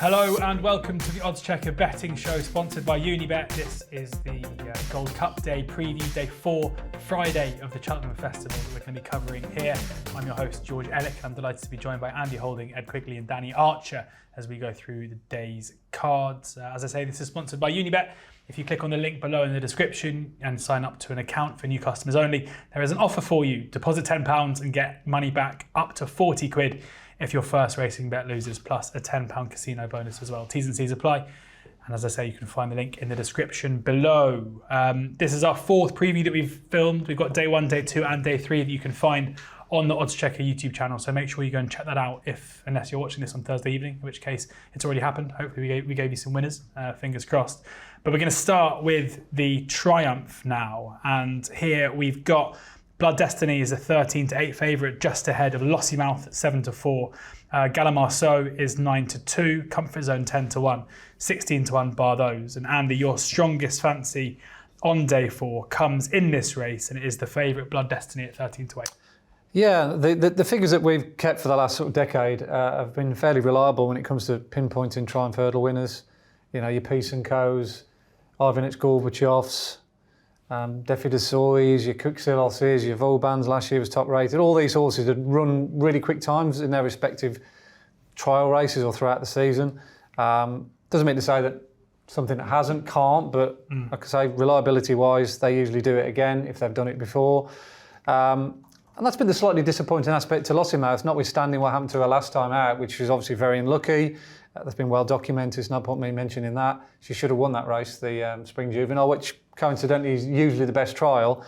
Hello and welcome to the oddschecker betting show sponsored by Unibet. This is the Gold Cup Day preview, day 4, Friday of the Cheltenham Festival that we're going to be covering here. I'm your host, George Elek, and I'm delighted to be joined by Andy Holding, Ed Quigley and Danny Archer as we go through the day's cards. As I say, this is sponsored by Unibet. If you click on the link below in the description and sign up to an account for new customers only, there is an offer for you. Deposit £10 and get money back up to 40 quid if your first racing bet loses, plus a £10 casino bonus as well. T's and C's apply. And as I say, you can find the link in the description below. This is our 4th preview that we've filmed. We've got day 1, day 2 and day 3 that you can find on the oddschecker YouTube channel. So make sure you go and check that out unless you're watching this on Thursday evening, in which case it's already happened. Hopefully we gave you some winners, fingers crossed. But we're going to start with the Triumph now. And here we've got Blood Destiny is a 13-8 favourite, just ahead of Lossiemouth at 7-4. Galamarceau is 9-2. Comfort Zone 10-1. 16-1 bar those. And Andy, your strongest fancy on day 4 comes in this race, and it is the favourite Blood Destiny at 13-8. Yeah, the figures that we've kept for the last sort of decade have been fairly reliable when it comes to pinpointing Triumph Hurdle winners. You know, your Peace and Co's, Ivanich Gorbachev's, Defi de Soys, your Cuxilos's, your Vauban's last year was top rated. All these horses had run really quick times in their respective trial races or throughout the season. Doesn't mean to say that something that can't, but like I say, reliability wise, they usually do it again if they've done it before. And that's been the slightly disappointing aspect to Lossiemouth, notwithstanding what happened to her last time out, which was obviously very unlucky. That's been well documented, it's not point me mentioning that. She should have won that race, the Spring Juvenile, which coincidentally is usually the best trial.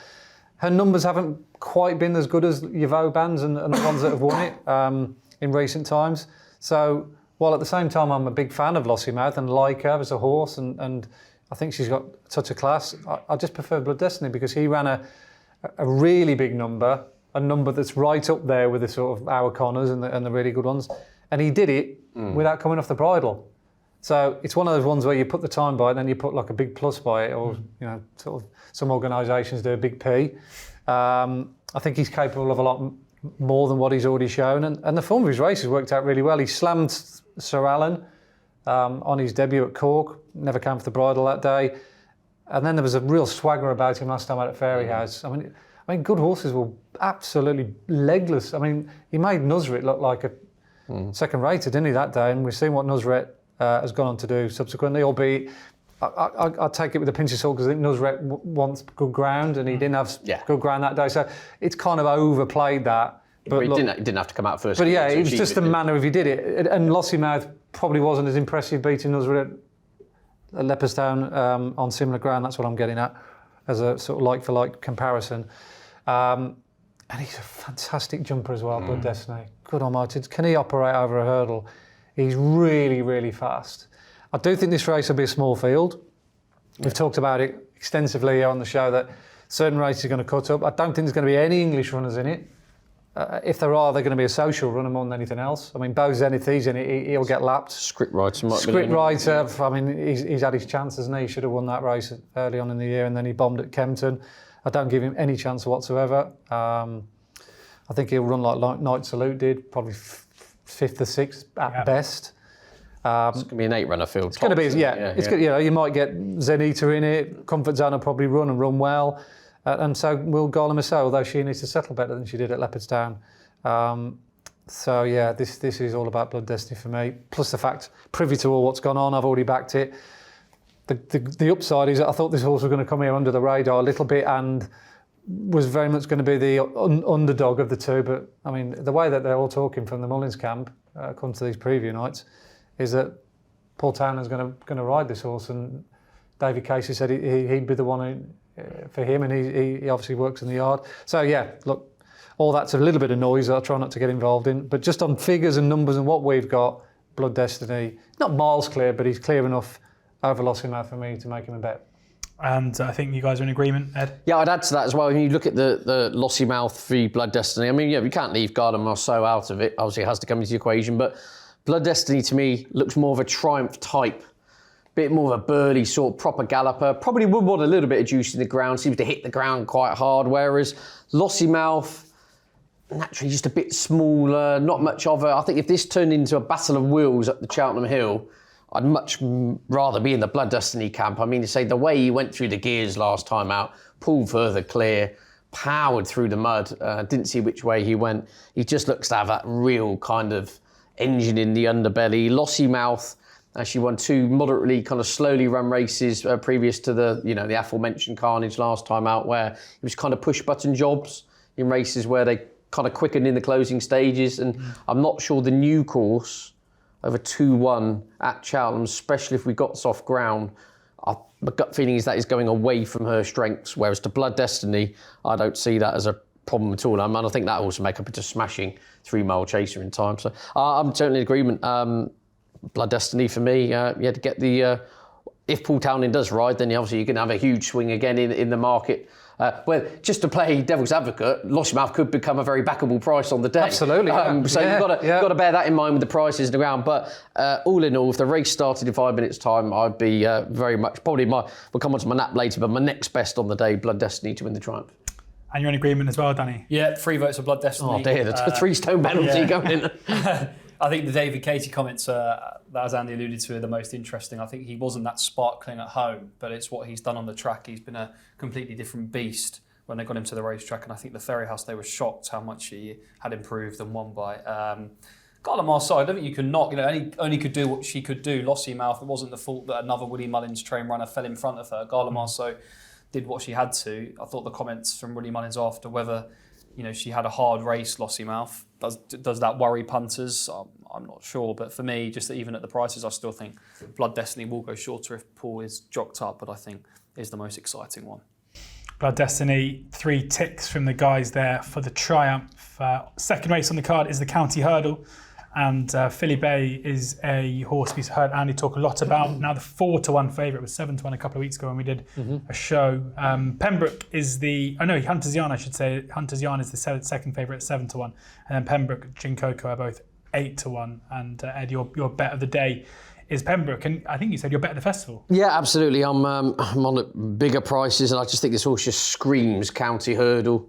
Her numbers haven't quite been as good as your Vauban's and the ones that have won it in recent times. So while at the same time I'm a big fan of Lossiemouth and like her as a horse, and I think she's got a touch of class, I just prefer Blood Destiny because he ran a really big number, a number that's right up there with the sort of our Connors and the really good ones. And he did it without coming off the bridle. So it's one of those ones where you put the time by it, and then you put like a big plus by it, or you know, sort of some organisations do a big P. I think he's capable of a lot more than what he's already shown, and the form of his races worked out really well. He slammed Sir Alan on his debut at Cork, never came off the bridle that day, and then there was a real swagger about him last time out at Fairyhouse. I mean, good horses were absolutely legless. I mean, he made Nusret look like a second rater, didn't he, that day? And we've seen what Nusret has gone on to do subsequently, albeit I take it with a pinch of salt because I think Nusret wants good ground and he didn't have good ground that day. So it's kind of overplayed that. But he didn't have to come out first. But yeah, it was just the manner if he did it. And Lossiemouth probably wasn't as impressive beating Nusret at Leopardstown on similar ground. That's what I'm getting at as a sort of like-for-like comparison. And he's a fantastic jumper as well, Blood Destiny. Good almighty. Can he operate over a hurdle? He's really, really fast. I do think this race will be a small field. We've talked about it extensively here on the show that certain races are going to cut up. I don't think there's going to be any English runners in it. If there are, they're going to be a social runner more than anything else. I mean, Bo Zenith, he's in it, he'll get lapped. Script writer might be. Script writer, I mean, he's had his chance, hasn't he? He should have won that race early on in the year and then he bombed at Kempton. I don't give him any chance whatsoever. I think he'll run like Night Salute did, probably 5th or 6th at best. It's going to be an 8-runner field. It's going to be, It's good, you know, you might get Zenita in it. Comfort Zone will probably run well, and so will Galamarceau, although she needs to settle better than she did at Leopardstown. So yeah, this is all about Blood Destiny for me. Plus the fact, privy to all what's gone on, I've already backed it. The upside is that I thought this horse was going to come here under the radar a little bit and was very much going to be the underdog of the two. But I mean, the way that they're all talking from the Mullins camp, according to these preview nights, is that Paul Townend's going to ride this horse, and David Casey said he'd be the one for him, and he obviously works in the yard. So yeah, look, all that's a little bit of noise that I'll try not to get involved in. But just on figures and numbers and what we've got, Blood Destiny, not miles clear, but he's clear enough over Lossiemouth for me to make him a bet. And I think you guys are in agreement, Ed? Yeah, I'd add to that as well. When you look at the Lossiemouth v Blood Destiny, I mean, yeah, we can't leave Galamarceau out of it. Obviously, it has to come into the equation. But Blood Destiny, to me, looks more of a Triumph type. Bit more of a burly sort of proper galloper. Probably would want a little bit of juice in the ground. Seems to hit the ground quite hard. Whereas Lossiemouth, naturally just a bit smaller, not much of I think if this turned into a battle of wills up the Cheltenham Hill, I'd much rather be in the Blood Destiny camp. I mean, to say the way he went through the gears last time out, pulled further clear, powered through the mud, didn't see which way he went. He just looks to have that real kind of engine in the underbelly. Lossiemouth, she won 2 moderately kind of slowly run races previous to the aforementioned carnage last time out, where it was kind of push button jobs in races where they kind of quickened in the closing stages. And I'm not sure the new course over 2-1 at Cheltenham, especially if we got soft ground, my gut feeling is that is going away from her strengths, whereas to Blood Destiny, I don't see that as a problem at all. And I think that also make up into a smashing 3-mile chaser in time. So I'm totally in agreement. Blood Destiny for me, to get the... if Paul Townend does ride, then obviously you can have a huge swing again in the market. Well, just to play devil's advocate, Lossiemouth could become a very backable price on the day. Absolutely. So you've got to bear that in mind with the prices in the ground. But all in all, if the race started in 5 minutes' time, I'd be very much probably we'll come on to my nap later, but my next best on the day, Blood Destiny to win the Triumph. And you're in agreement as well, Danny? Yeah, 3 votes for Blood Destiny. Oh dear, the 3-stone penalty going in. I think the David Katie comments, that as Andy alluded to, are the most interesting. I think he wasn't that sparkling at home, but it's what he's done on the track. He's been a completely different beast when they got him to the racetrack, and I think the Ferry House, they were shocked how much he had improved and won by. Garlamar's side, I don't think you can knock. Only could do what she could do. Lossiemouth, it wasn't the fault that another Willie Mullins train runner fell in front of her. Garlamar so did what she had to. I thought the comments from Willie Mullins after whether she had a hard race, Lossiemouth. Does that worry punters? I'm not sure. But for me, just even at the prices, I still think Blood Destiny will go shorter if Paul is jocked up, but I think is the most exciting one. Blood Destiny, 3 ticks from the guys there for the Triumph. Second race on the card is the County Hurdle. And Filey Bay is a horse we've heard Andy talk a lot about. Now the 4-1 favourite, was 7-1 a couple of weeks ago when we did a show. Pembroke is Hunter's Yarn, I should say. Hunter's Yarn is the second favourite at 7-1. And then Pembroke, Jinkoko are both 8-1. And Ed, your bet of the day is Pembroke. And I think you said your bet of the festival. Yeah, absolutely. I'm on at bigger prices, and I just think this horse just screams County Hurdle.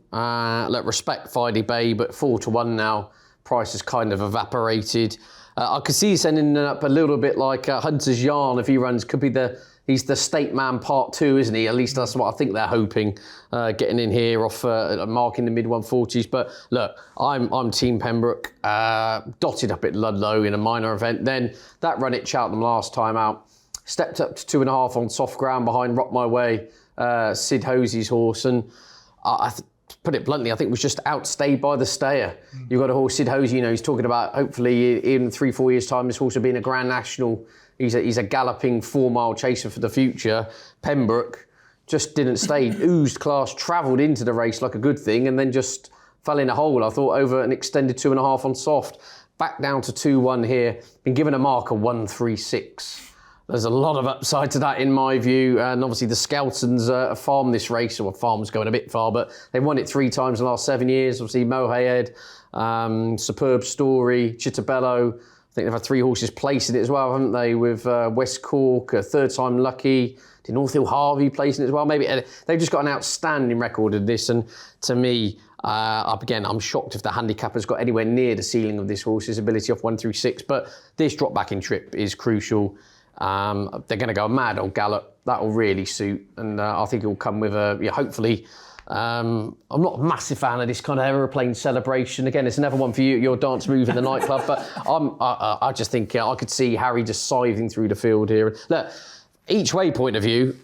Respect Filey Bay, but 4-1 now. Price has kind of evaporated. I could see he's ending up a little bit like Hunter's Yarn if he runs. He's the State Man Part 2, isn't he? At least that's what I think they're hoping, getting in here off a mark in the mid-140s. But look, I'm Team Pembroke, dotted up at Ludlow in a minor event. Then that run at Cheltenham last time out, stepped up to 2.5 on soft ground behind Rock My Way, Sid Hosey's horse. And put it bluntly, I think was just outstayed by the stayer. You've got a horse, Sid Hosey, he's talking about hopefully in 3-4 years' time, this horse will be in a Grand National. He's a galloping 4-mile chaser for the future. Pembroke just didn't stay, oozed class, travelled into the race like a good thing, and then just fell in a hole, I thought, over an extended 2.5 on soft. Back down to 2-1 here, been given a mark of 136. There's a lot of upside to that in my view, and obviously the Skeltons farmed this race, or farm's going a bit far, but they've won it 3 times in the last 7 years. Obviously Mohayed, Superb Story, Chittabello. I think they've had 3 horses placing it as well, haven't they? With West Cork, third time lucky. Did North Hill Harvey placing it as well? Maybe they've just got an outstanding record of this, and to me, again, I'm shocked if the handicapper's got anywhere near the ceiling of this horse's ability off 1 through 6. But this drop back in trip is crucial. They're going to go mad on gallop. That will really suit, and I think it will come with hopefully. I'm not a massive fan of this kind of aeroplane celebration. Again, it's another one for you, your dance move in the nightclub. But I just think I could see Harry just scything through the field here. Look, each way point of view,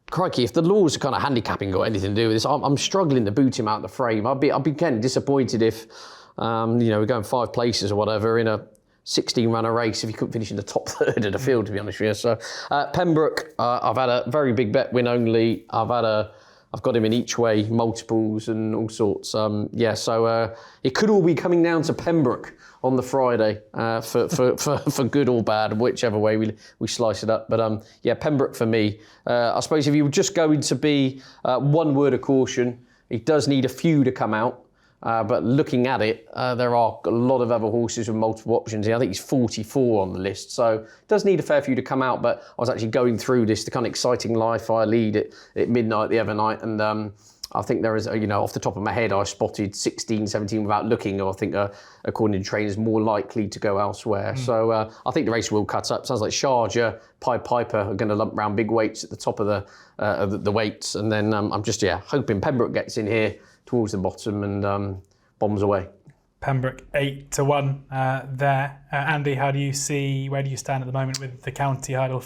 crikey, if the laws of kind of handicapping got anything to do with this, I'm struggling to boot him out the frame. I'd be kind of disappointed if we're going 5 places or whatever in a 16-runner race if you couldn't finish in the top third of the field, to be honest with you. So Pembroke, I've had a very big bet win only. I've got him in each way, multiples and all sorts. So it could all be coming down to Pembroke on the Friday for good or bad, whichever way we slice it up. But Pembroke for me. I suppose if you were just going to be one word of caution, it does need a few to come out. But looking at it, there are a lot of other horses with multiple options. I think he's 44 on the list, so it does need a fair few to come out. But I was actually going through the kind of exciting life I lead at midnight the other night, and I think there is, off the top of my head, I spotted 16, 17 without looking. I think, according to trainers, more likely to go elsewhere. So I think the race will cut up. Sounds like Sharjah, Pied Piper are going to lump round big weights at the top of the weights. And then I'm just, hoping Pembroke gets in here towards the bottom and bombs away. Pembroke 8-1 there. Andy, where do you stand at the moment with the county hurdle,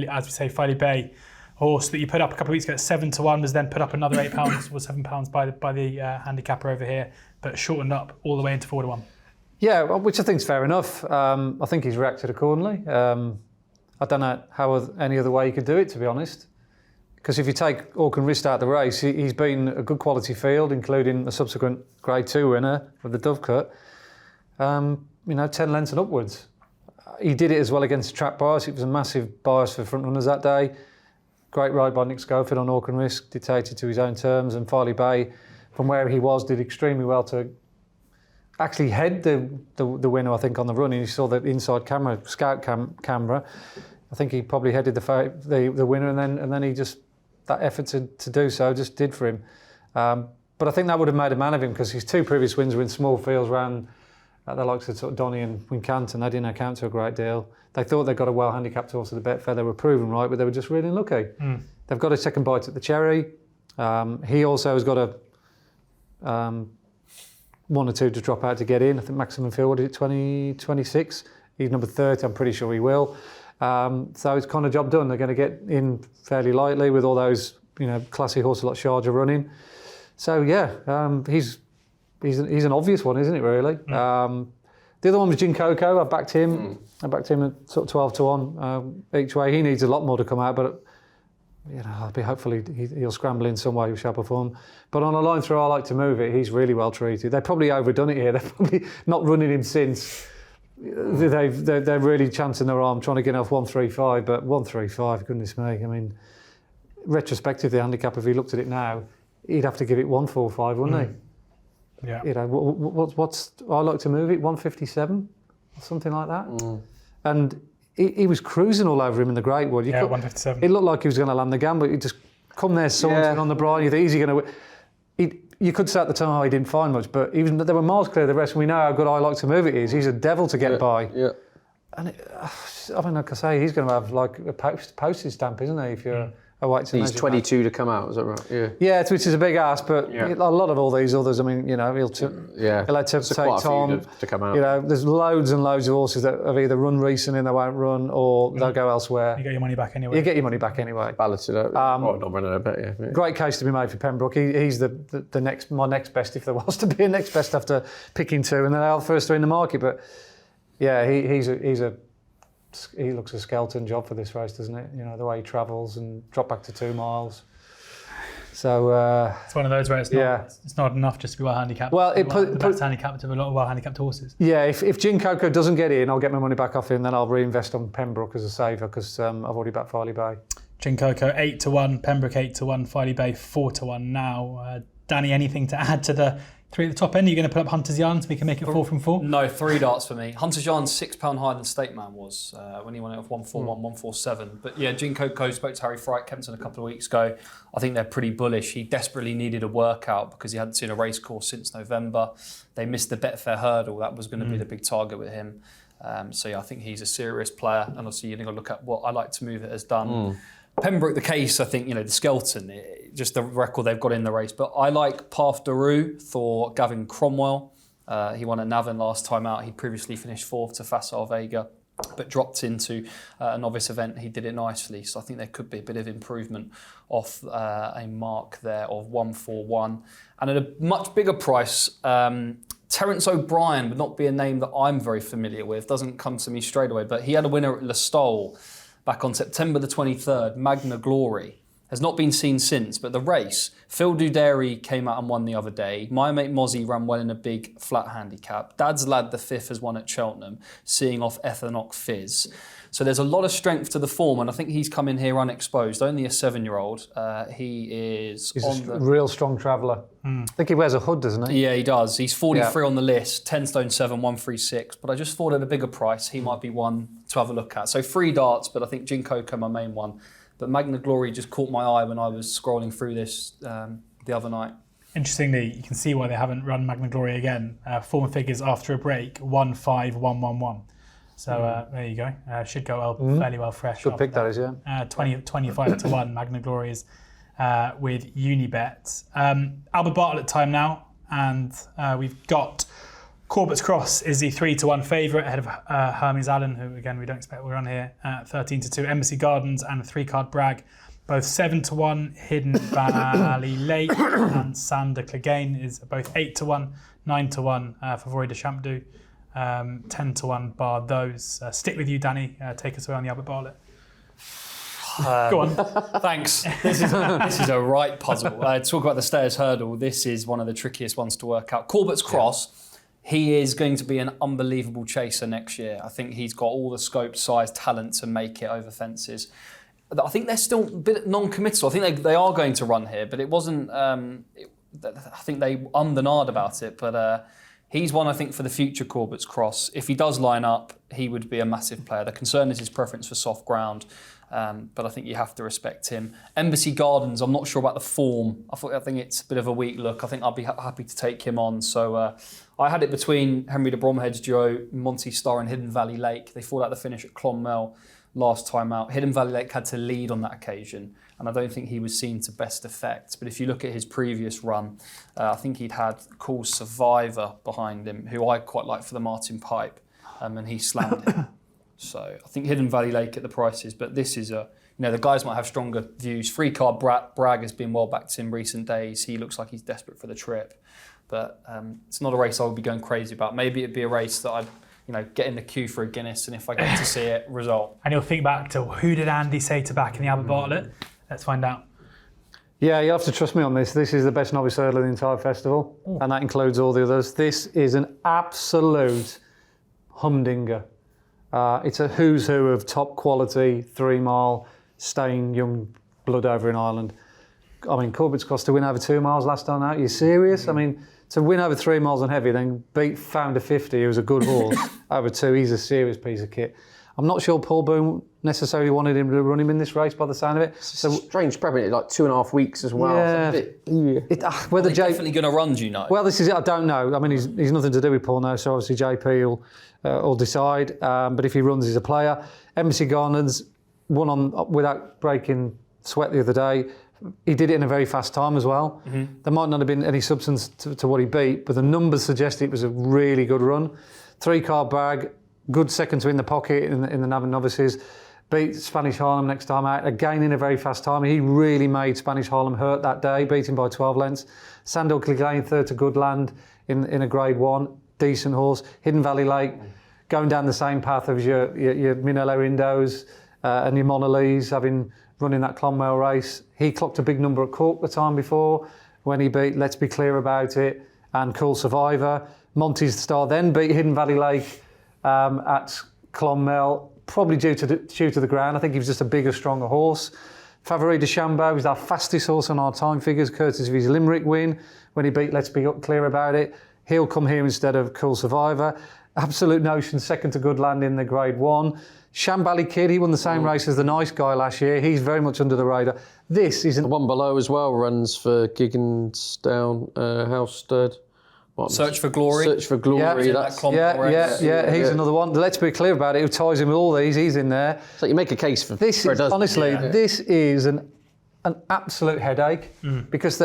as we say, Filey Bay horse that you put up a couple of weeks ago at 7-1, was then put up another £8 or £7 by the handicapper over here, but shortened up all the way into 4-1. Yeah, which I think is fair enough. I think he's reacted accordingly. I don't know how any other way you could do it, to be honest. Because if you take Auckland Wrist out of the race, he's been a good quality field, including a subsequent Grade 2 winner with the Dovecut. 10 lengths and upwards. He did it as well against the track bias. It was a massive bias for front runners that day. Great ride by Nick Schofield on Auckland Risk, dictated to his own terms, and Filey Bay, from where he was, did extremely well to actually head the winner, I think, on the run. And you saw the inside camera, camera. I think he probably headed the winner, and then he just, that effort to do so just did for him. But I think that would have made a man of him, because his two previous wins were in small fields ran at the likes of sort of Donny and Wincanton. They didn't account to a great deal. They thought they got a well-handicapped horse at the Betfair. They were proven right, but they were just really unlucky. They've got a second bite at the cherry. He also has got a one or two to drop out to get in. I think maximum field, what is it, 26? He's number 30, I'm pretty sure he will. So it's kind of job done. They're going to get in fairly lightly with all those, classy horses like Sharjah running. So he's an obvious one, isn't it, really? The other one was Gin Coco. I backed him. I backed him at sort of 12-1 each way. He needs a lot more to come out, but hopefully he'll scramble in some way, shape or form. But on a line through, I like to move it. He's really well treated. They've probably overdone it here. They're probably not running him since. They're really chancing their arm, trying to get off 135, but 135, goodness me. I mean, retrospectively, the handicap, if he looked at it now, he'd have to give it 145, wouldn't he? Yeah. What's I like to move it 157 or something like that. And he was cruising all over him in the Great Wood. 157. It looked like he was going to land the gun, but he just come there sauntering on the brine. You think, is he going to win? You could say at the time, he didn't find much, but even they were miles clear of the rest. And we know how good I like to move it is. He's a devil to get by. Yeah. And like I say, he's going to have like a postage stamp, isn't he? If you're a weight to measure. He's 22 to come out, is that right? Yeah. Yeah, which is a big ask, but a lot of all these others, I mean, he'll have to take time to come out. There's loads and loads of horses that have either run recently and they won't run, or they'll go elsewhere. You get your money back anyway. You get your money back anyway. Balloted out. Not running a bet, yeah. Great case to be made for Pembroke. He's my next best, if there was to be a next best after picking two, and then they're the first three in the market. But yeah, he looks a skeleton job for this race, doesn't it? The way he travels and drop back to 2 miles. So it's one of those where it's not enough just to be well handicapped. Well, the best handicapped of a lot of well handicapped horses. Yeah, if Gin Coco doesn't get in, I'll get my money back off him. Then I'll reinvest on Pembroke as a saver, because I've already backed Filey Bay. Gin Coco 8-1, Pembroke 8-1, Filey Bay 4-1 now. Danny, anything to add to the three at the top end? Are you going to put up Hunter's Yarn so we can make it 4 from 4? No, 3 darts for me. Hunter's Yarn's £6 higher than State Man was when he won it off 141, 147. But yeah, Gin Coco spoke to Harry Fright, Kempton a couple of weeks ago. I think they're pretty bullish. He desperately needed a workout because he hadn't seen a race course since November. They missed the Betfair hurdle. That was going to be the big target with him. I think he's a serious player. And obviously, you're going to look at what I Like to Move It has done. Pembroke, the case, I think, the skeleton, just the record they've got in the race. But I like Path de Rue for Gavin Cromwell. He won at Navan last time out. He previously finished 4th to Facile Vega, but dropped into a novice event. He did it nicely. So I think there could be a bit of improvement off a mark there of 141. And at a much bigger price, Terence O'Brien would not be a name that I'm very familiar with. Doesn't come to me straight away. But he had a winner at Listowel back on September the 23rd, Magna Glory. Has not been seen since, but the race, Phil Dudary came out and won the other day. My mate Mozzie ran well in a big flat handicap. Dad's Lad the 5th has won at Cheltenham, seeing off Ethanoc Fizz. So there's a lot of strength to the form, and I think he's come in here unexposed. Only a 7-year-old. He's a real strong traveller. I think he wears a hood, doesn't he? Yeah, he does. He's 43 on the list, 10 stone 7, 136. But I just thought at a bigger price, he might be one to have a look at. So 3 darts, but I think Gin Coco, my main one. But Magna Glory just caught my eye when I was scrolling through this the other night. Interestingly, you can see why they haven't run Magna Gloria again. Form and figures after a break, 1-5, 1-1-1. So there you go. Should go fairly well fresh. Good pick that is, yeah. 25 to 1 Magna Glorias with Unibet. Albert Bartlett time now, and we've got Corbett's Cross is the 3-1 favourite ahead of Hermes Allen, who again we don't expect will run here. 13-2 Embassy Gardens and a 3-card Bragg, both 7-1. Hidden Valley Lake and Sander Clegane is both 8-1, 9-1 Favori de Champdou. 10-1 bar those. Stick with you, Danny. Take us away on the Albert Bartlett. Go on. Thanks. This is a right puzzle. Talk about the Stayers Hurdle. This is one of the trickiest ones to work out. Corbett's Cross, he is going to be an unbelievable chaser next year. I think he's got all the scope, size, talent to make it over fences. I think they're still a bit non-committal. I think they are going to run here, but it wasn't... I think they ummed about it, but... he's one, I think, for the future Corbett's Cross. If he does line up, he would be a massive player. The concern is his preference for soft ground, but I think you have to respect him. Embassy Gardens, I'm not sure about the form. I think it's a bit of a weak look. I think I'd be happy to take him on. So I had it between Henry de Bromhead's duo, Monty Star and Hidden Valley Lake. They fought out the finish at Clonmel last time out. Hidden Valley Lake had to lead on that occasion, and I don't think he was seen to best effect. But if you look at his previous run, I think he'd had Cool Survivor behind him, who I quite like for the Martin Pipe, and he slammed him. So I think Hidden Valley Lake at the prices, but this is the guys might have stronger views. 3-card Bragg has been well backed in recent days. He looks like he's desperate for the trip, but it's not a race I would be going crazy about. Maybe it'd be a race that I'd get in the queue for a Guinness, and if I get to see it, result. And you'll think back to who did Andy say to back in the Albert Bartlett? Let's find out. Yeah, you have to trust me on this. This is the best novice hurdle in the entire festival, and that includes all the others. This is an absolute humdinger. It's a who's who of top quality, 3-mile, staying young blood over in Ireland. I mean, Corbett's Cross to win over 2 miles last time out. Are you serious? I mean, to win over 3 miles on heavy, then beat Founder 50, who's a good horse, over 2, he's a serious piece of kit. I'm not sure Paul Boone necessarily wanted him to run him in this race by the sound of it. So strange prepping, like 2.5 weeks as well. Yeah. Whether definitely going to run, do you know? Well, this is it. I don't know. I mean, he's nothing to do with Paul now, so obviously JP will decide. But if he runs, he's a player. Embassy Gardens won on without breaking sweat the other day. He did it in a very fast time as well. Mm-hmm. There might not have been any substance to what he beat, but the numbers suggest it was a really good run. 3-card Bragg, good second to in the pocket in the Navan Novices. Beat Spanish Harlem next time out, again in a very fast time. He really made Spanish Harlem hurt that day, beat him by 12 lengths. Sandal Clegane, third to Goodland in a Grade 1, decent horse. Hidden Valley Lake, going down the same path as your Minello Indos and your Monalese, having running that Clonmel race. He clocked a big number at Cork the time before when he beat Let's Be Clear About It and Cool Survivor. Monty's Star then beat Hidden Valley Lake at Clonmel, probably due to the ground. I think he was just a bigger, stronger horse. Favori de Chambeau is our fastest horse on our time figures, courtesy of his Limerick win when he beat Let's Be Clear About It. He'll come here instead of Cool Survivor. Absolute Notion, second to Goodland in the Grade 1. Shambally Kid, he won the same race as the Nice Guy last year. He's very much under the radar. This is the one below as well runs for Gigginsdown, Halstead. Search for Glory. Search for Glory. Yeah. He's another one. Let's be clear about it. Who ties in with all these? He's in there. So you make a case for this. This is an absolute headache because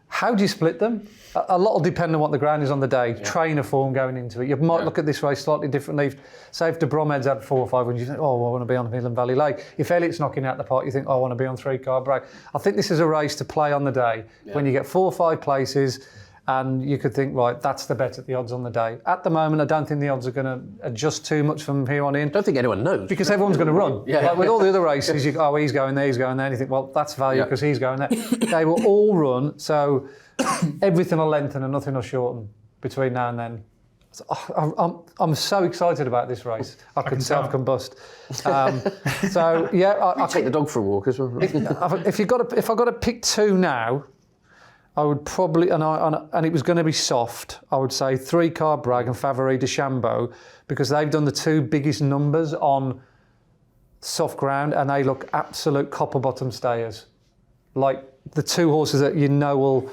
how do you split them? A lot will depend on what the ground is on the day. Yeah. Trainer form going into it. You might look at this race slightly differently. Say if de Bromhead's had 4 or 5 wins, you think, oh, I want to be on Hidden Valley Lake. If Elliot's knocking out the park, you think, oh, I want to be on 3-card Bragg. I think this is a race to play on the day when you get 4 or 5 places. And you could think, right, that's the bet at the odds on the day. At the moment, I don't think the odds are going to adjust too much from here on in. I don't think anyone knows. Because everyone's going to run. Like with all the other races, you go, oh, he's going there, he's going there. And you think, well, that's value because he's going there. They will all run, so everything will lengthen and nothing will shorten between now and then. So, I'm so excited about this race. I could self-combust. I'll take the dog for a walk as well. If I've got to pick 2 now, I would probably, and it was going to be soft, I would say 3-card Bragg and Favori de Chambeau, because they've done the 2 biggest numbers on soft ground and they look absolute copper bottom stayers. Like the 2 horses that you know will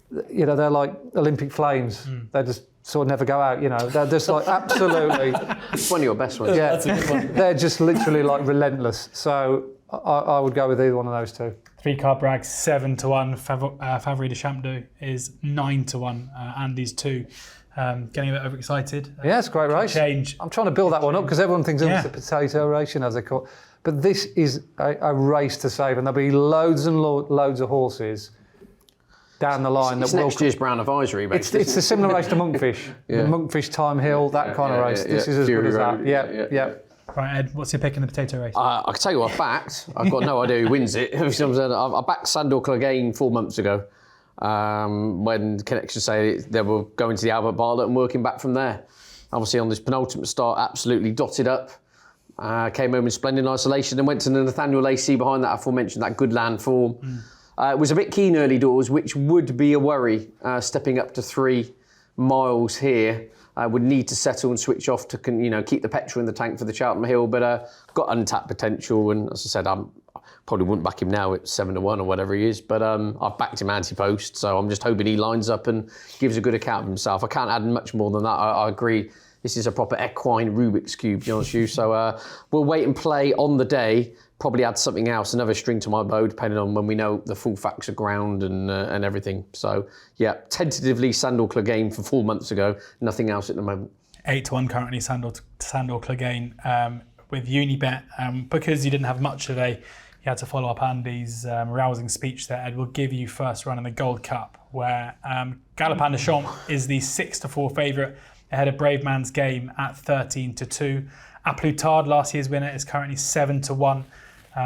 they're like Olympic flames. They just sort of never go out. They're just like absolutely. It's one of your best ones. Yeah, That's a good one. they're just literally like relentless. So I would go with either one of those two. 3-card brag 7-1. Favori de Champdou is 9-1. Andy's 2. Getting a bit overexcited. Yeah, it's a great race. I'm trying to build that one up because everyone thinks it's a potato race, as they call it. But this is a race to save, and there'll be loads and loads of horses down the line. It's next year's Brown Advisory race. It's a similar race to Monkfish. The Monkfish Time Hill, that kind of race. This is as good as that. Yeah. Right, Ed, what's your pick in the potato race? I can tell you what I backed. I've got no idea who wins it. I backed Sandor Clegane 4 months ago when Connection say they were going to the Albert Bartlett and working back from there. Obviously on this penultimate start, absolutely dotted up. Came home in splendid isolation and went to the Nathaniel AC behind that aforementioned, that good land form. It was a bit keen early doors, which would be a worry. Stepping up to 3 miles here, would need to settle and switch off to keep the petrol in the tank for the Cheltenham Hill, but got untapped potential. And as I said, I probably wouldn't back him now at 7-1 or whatever he is, but I've backed him anti-post, so I'm just hoping he lines up and gives a good account of himself. I can't add much more than that. I agree. This is a proper equine Rubik's Cube, to be honest with you. So we'll wait and play on the day. Probably add something else, another string to my bow, depending on when we know the full facts of ground and everything. So, yeah, tentatively Sandor Clegane for 4 months ago. Nothing else at the moment. 8-1 currently, Sandor Clegane with Unibet. Because you didn't have much today, you had to follow up Andy's rousing speech there. Ed will give you first run in the Gold Cup, where Galopin de Champs is the 6-4 favourite ahead of Brave Man's Game at 13-2. A Plus Tard, last year's winner, is currently 7-1.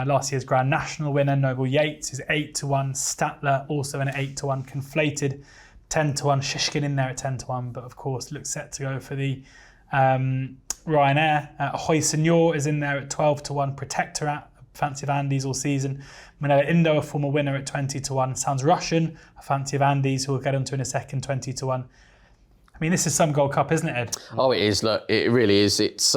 Last year's Grand National winner, Noble Yates, is 8-1. Statler also in at 8-1. Conflated 10-1. Shishkin in there at 10-1, but of course looks set to go for the Ryanair. Ahoy Senor is in there at 12-1. Protectorat, fancy of Andy's all season. Manila Indo, a former winner, at 20-1. Sounds Russian, a fancy of Andy's, who we'll get onto in a second, 20-1. I mean, this is some Gold Cup, isn't it, Ed? Oh, it is. Look, it really is. It's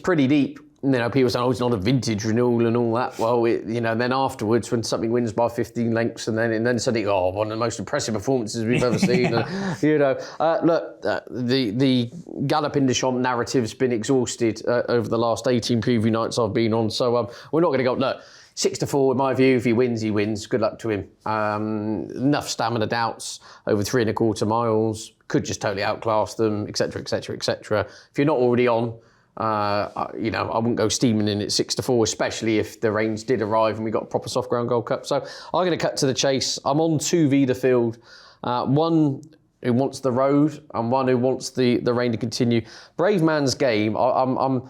pretty deep. People say, it's not a vintage renewal and all that. Well, then afterwards, when something wins by 15 lengths and then suddenly, one of the most impressive performances we've ever seen. Look, the Galopin de Champs narrative's been exhausted over the last 18 preview nights I've been on. So we're not going to go, look, 6-4 in my view. If he wins, he wins. Good luck to him. Enough stamina doubts over 3.25 miles. Could just totally outclass them, etc., etc., etc. If you're not already on, I wouldn't go steaming in at 6-4, especially if the reins did arrive and we got a proper soft ground Gold Cup. So I'm going to cut to the chase. I'm on 2 Vida Field. One who wants the road and one who wants the rain to continue. Brave Man's Game, I'm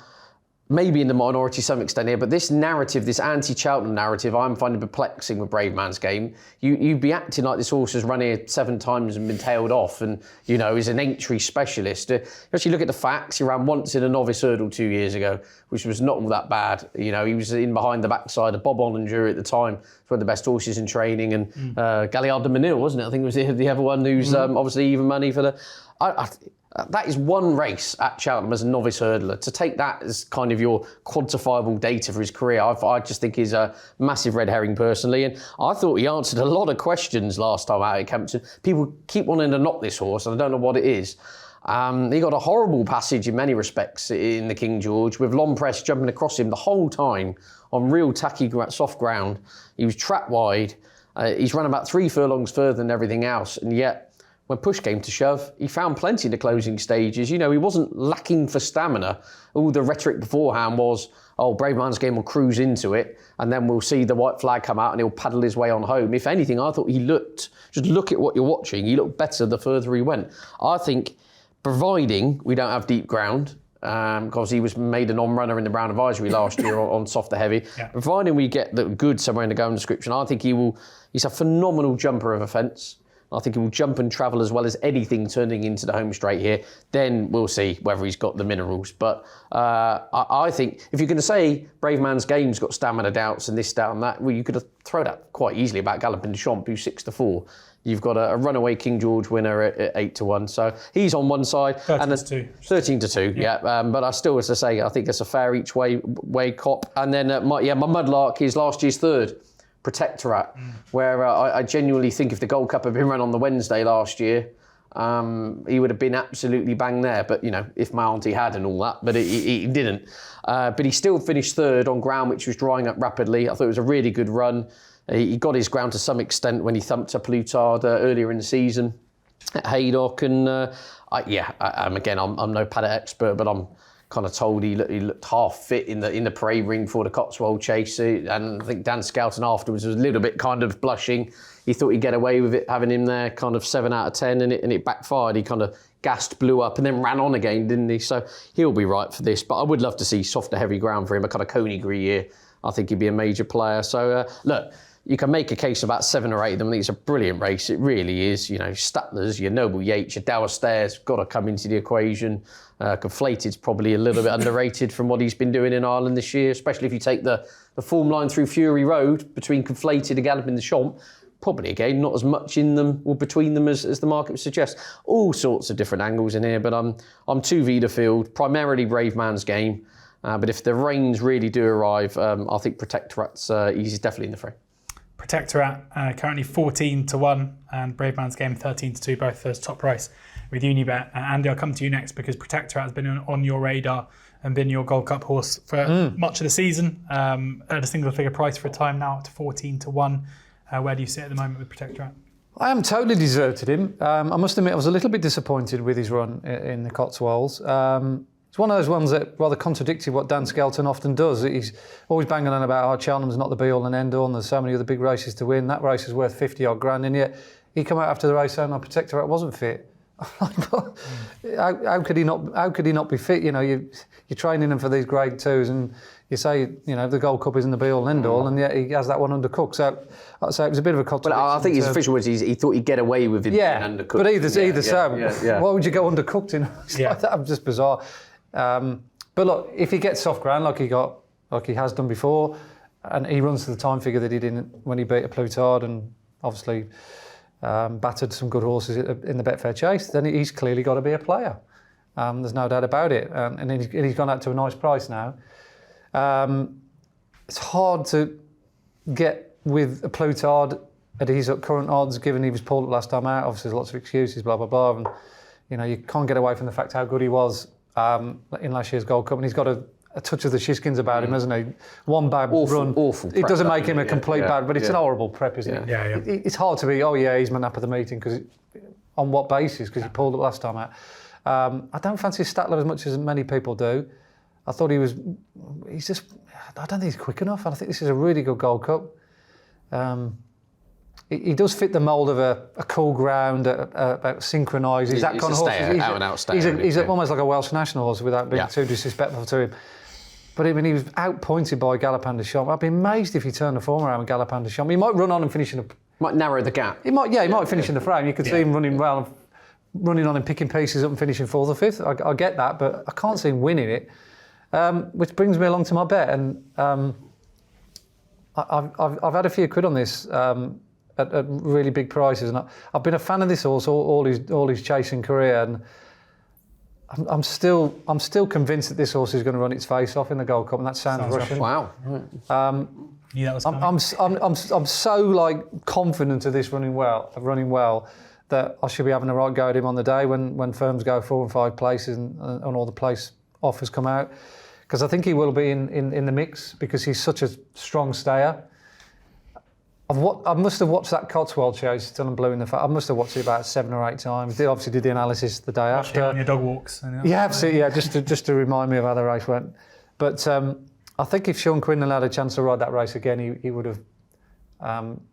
maybe in the minority to some extent here, but this narrative, this anti-Cheltenham narrative, I'm finding perplexing with Brave Man's Game. You'd be acting like this horse has run here 7 times and been tailed off and, is an entry specialist. You actually look at the facts, he ran once in a novice hurdle 2 years ago, which was not all that bad. He was in behind the backside of Bob Ollinger at the time, one of the best horses in training, and Galliard de Manil, wasn't it? I think it was the other one who's obviously even money for the... that is one race at Cheltenham as a novice hurdler. To take that as kind of your quantifiable data for his career, I just think is a massive red herring personally. And I thought he answered a lot of questions last time out at Kempton. People keep wanting to knock this horse, and I don't know what it is. He got a horrible passage in many respects in the King George, with Lon Press jumping across him the whole time on real tacky soft ground. He was trapped wide. He's run about 3 furlongs further than everything else, and yet when push came to shove, he found plenty in the closing stages. He wasn't lacking for stamina. All the rhetoric beforehand was, Brave Man's Game will cruise into it, and then we'll see the white flag come out and he'll paddle his way on home. If anything, I thought just look at what you're watching, he looked better the further he went. I think, providing we don't have deep ground, because he was made a non-runner in the Brown Advisory last year on softer heavy. Yeah. Providing we get the good somewhere in the going description, I think he's a phenomenal jumper of a fence. I think he will jump and travel as well as anything turning into the home straight here. Then we'll see whether he's got the minerals. But I think if you're going to say Brave Man's Game's got stamina doubts and this, doubt and that, well, you could have thrown that quite easily about Galopin de Champs, who's 6-4. You've got a runaway King George winner at 8-1. So he's on one side. 13-2. Yeah. But I still, as I say, I think it's a fair each way cop. And then my mudlark is last year's third. Protectorate, where I genuinely think if the Gold Cup had been run on the Wednesday last year, he would have been absolutely bang there. But, if my auntie had and all that, but he didn't. But he still finished third on ground, which was drying up rapidly. I thought it was a really good run. He got his ground to some extent when he thumped a Plutard earlier in the season at Haydock. And I'm no paddock expert, but I'm kind of told he looked half fit in the parade ring for the Cotswold Chase, and I think Dan Skelton afterwards was a little bit kind of blushing. He thought he'd get away with it, having him there kind of 7 out of 10, and it backfired. He kind of gassed, blew up, and then ran on again, didn't he? So he'll be right for this, but I would love to see softer, heavy ground for him, a kind of Coney year. I think he'd be a major player. So look, you can make a case about 7 or 8 of them. I think it's a brilliant race. It really is. Statler's, your Noble Yates, your Dower Stairs got to come into the equation. Conflated's probably a little bit underrated from what he's been doing in Ireland this year, especially if you take the form line through Fury Road between Conflated and Galloping the Champ. Probably, again, not as much in them or between them as the market would suggest. All sorts of different angles in here, but I'm 2V the field, primarily Brave Man's game. But if the reins really do arrive, I think Protectorate's he's definitely in the fray. Protectorate currently 14-1 and Brave Man's Game 13-2, both first top price with Unibet. Andy, I'll come to you next because Protectorate has been on your radar and been your Gold Cup horse for much of the season. At a single figure price for a time now, up to 14-1. Where do you sit at the moment with Protectorate? I haven't totally deserted him. I must admit I was a little bit disappointed with his run in the Cotswolds. It's one of those ones that rather contradicted what Dan Skelton often does. He's always banging on about Cheltenham's not the be-all and end-all and there's so many other big races to win. That race is worth 50-odd grand, and yet he come out after the race saying, "My Protectorate wasn't fit." How could he not be fit? You're training him for these grade 2s and you say, the Gold Cup isn't the be-all and end-all, and yet he has that one undercooked. So I'd say it was a bit of a contradiction. Well, I think his official words, he thought he'd get away with it being undercooked. But either so. Why would you go undercooked in? Like that was just bizarre. But look, if he gets soft ground like he has done before, and he runs to the time figure that he did when he beat a Plutard and obviously battered some good horses in the Betfair Chase, then he's clearly got to be a player. There's no doubt about it. And he's gone out to a nice price now. It's hard to get with a Plutard at his current odds, given he was pulled last time out. Obviously, there's lots of excuses, blah, blah, blah. And, you can't get away from the fact how good he was in last year's Gold Cup. And he's got a touch of the Shishkins about him, hasn't he? One bad run. Awful it doesn't make him a complete bad, but it's an horrible prep, isn't it? Yeah. It's hard to be, he's my nap of the meeting, because on what basis? Because he pulled up last time out. I don't fancy Statler as much as many people do. I thought I don't think he's quick enough. I think this is a really good Gold Cup. He does fit the mould of a cool ground, synchronised. He's that kind of horse. Out-and-out stayer. He's almost like a Welsh national horse without being too disrespectful to him. But I mean, he was outpointed by Gallopin des Champs. I'd be amazed if he turned the form around with Gallopin des Champs. He might run on and finish in might narrow the gap. He might finish in the frame. You could see him running well, running on and picking pieces up and finishing 4th or 5th. I get that, but I can't see him winning it. Which brings me along to my bet, and I've had a few quid on this at really big prices, and I've been a fan of this horse all his chasing career, and I'm still convinced that this horse is going to run its face off in the Gold Cup, and that sounds Russian. Wow. Yeah, that was coming. I'm so confident of this running well that I should be having a right go at him on the day when firms go 4 and 5 places and all the place offers come out, because I think he will be in the mix because he's such a strong stayer. I must have watched that Cotswold Chase still and blue in the face. I must have watched it about 7 or 8 times. They obviously did the analysis the day after. On your dog walks. Absolutely. Yeah, just to remind me of how the race went. But I think if Sean Quinlan had a chance to ride that race again, he would have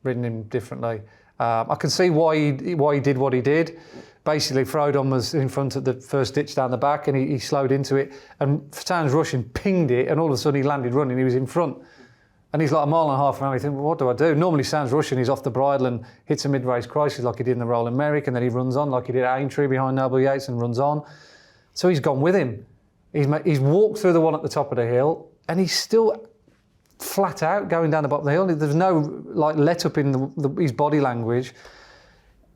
ridden him differently. I can see why he did what he did. Basically, Frodon was in front at the first ditch down the back, and he slowed into it. And Sounds Russian pinged it, and all of a sudden he landed running. He was in front, and he's like a mile and a half from him. You think, well, what do I do? Normally, Sounds Russian, he's off the bridle and hits a mid-race crisis like he did in the Roland Merrick, and then he runs on like he did at Aintree behind Noble Yates and runs on. So he's gone with him. He's walked through the one at the top of the hill, and he's still flat out going down the bottom of the hill. There's no let up in his body language.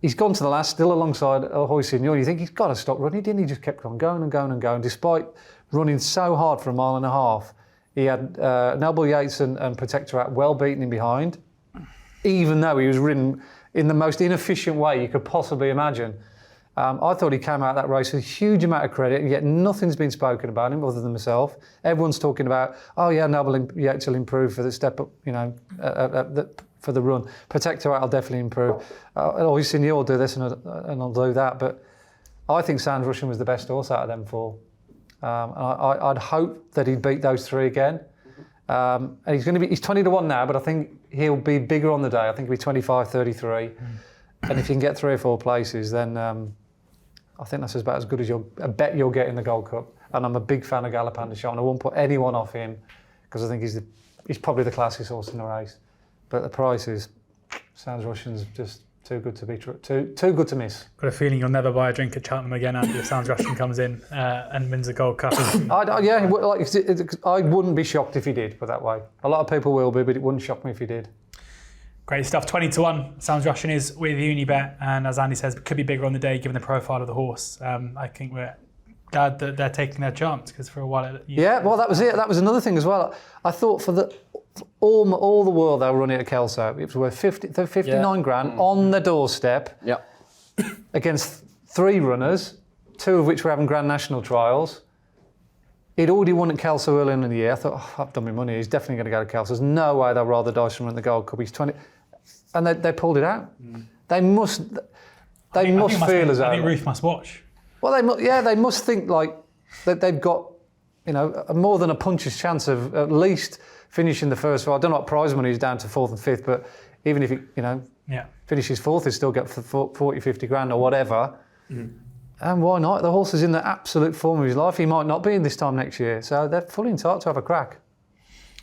He's gone to the last, still alongside Hoy-Signor. You think he's got to stop running, didn't he? Just kept on going and going and going. Despite running so hard for 1.5 miles, he had Noble Yates and Protectorate well beaten him behind. even though he was ridden in the most inefficient way you could possibly imagine. I thought he came out of that race with a huge amount of credit, and yet nothing's been spoken about him other than myself. Everyone's talking about, oh yeah, Noble yet will improve for the step up, for the run. Protector I'll definitely improve. We've seen you all do this and I'll do that, but I think Sounds Russian was the best horse out of them four. And I'd hope that he'd beat those three again. And he's 20-1 now, but I think he'll be bigger on the day. I think he'll be 25, 33. And if you can get 3 or 4 places, then I think that's about as good as I bet you'll get in the Gold Cup. And I'm a big fan of Galopin Des Champs. I won't put anyone off him because I think he's probably the classiest horse in the race. But the price is, Sounds Russian's just too good to be too good to miss. Got a feeling you'll never buy a drink at Cheltenham again, Andy, if Sounds Russian comes in and wins the Gold Cup. I wouldn't be shocked if he did, put that way. A lot of people will be, but it wouldn't shock me if he did. Great stuff. 20-1. Sounds Russian is with Unibet, and as Andy says, could be bigger on the day given the profile of the horse. I think we're glad that they're taking their chance because for a while. That was it. That was another thing as well. I thought for all the world they were running at Kelso, it was worth 59 grand on the doorstep. Yep. Against 3 runners, 2 of which were having Grand National trials. He'd already won at Kelso early in the year. I thought, I've done my money. He's definitely going to go to Kelso. There's no way they'll roll the dice and run the Gold Cup. He's 20, and they pulled it out. They must feel as though. I think Ruth must watch. Well, they must think like that they've got, more than a puncher's chance of at least finishing the first. Well, I don't know what prize money is down to 4th and 5th, but even if he, finishes 4th, he'll still get 40, 50 grand or whatever. And why not? The horse is in the absolute form of his life. He might not be in this time next year. So they're fully entitled to have a crack.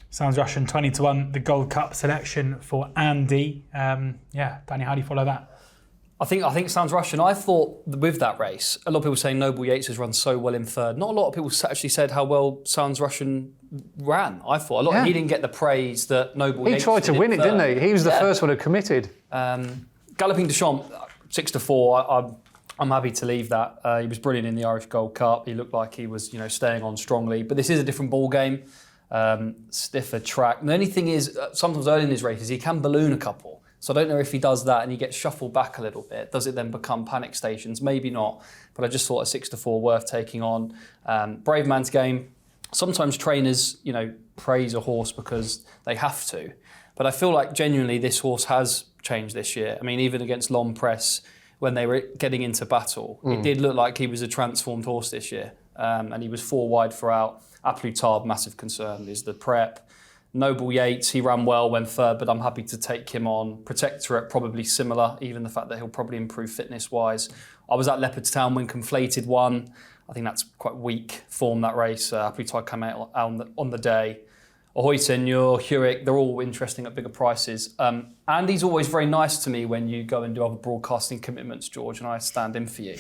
Sounds Russian, 20-1, the Gold Cup selection for Andy. Danny, how do you follow that? I think Sounds Russian. I thought with that race, a lot of people say Noble Yates has run so well in third. Not a lot of people actually said how well Sounds Russian ran. I thought he didn't get the praise that Noble Yates did. He tried to win it, didn't he? He was the first one who committed. Galloping Des Champs, 6-4. I'm happy to leave that. He was brilliant in the Irish Gold Cup. He looked like he was, staying on strongly. But this is a different ball game, stiffer track. And the only thing is, sometimes early in his races, he can balloon a couple. So I don't know if he does that and he gets shuffled back a little bit. Does it then become panic stations? Maybe not. But I just thought a 6-4 worth taking on. Brave man's game. Sometimes trainers, praise a horse because they have to. But I feel like genuinely this horse has changed this year. I mean, even against Long Press, when they were getting into battle, it did look like he was a transformed horse this year. And he was 4 wide for out. A Plus Tard, massive concern is the prep. Noble Yates, he ran well, went third, but I'm happy to take him on. Protectorate, probably similar, even the fact that he'll probably improve fitness-wise. I was at Leopardstown when Conflated won. I think that's quite weak form, that race. A Plus Tard came out on the day. Ahoy Senor, Hewitt, they're all interesting at bigger prices. Andy's always very nice to me when you go and do other broadcasting commitments, George, and I stand in for you.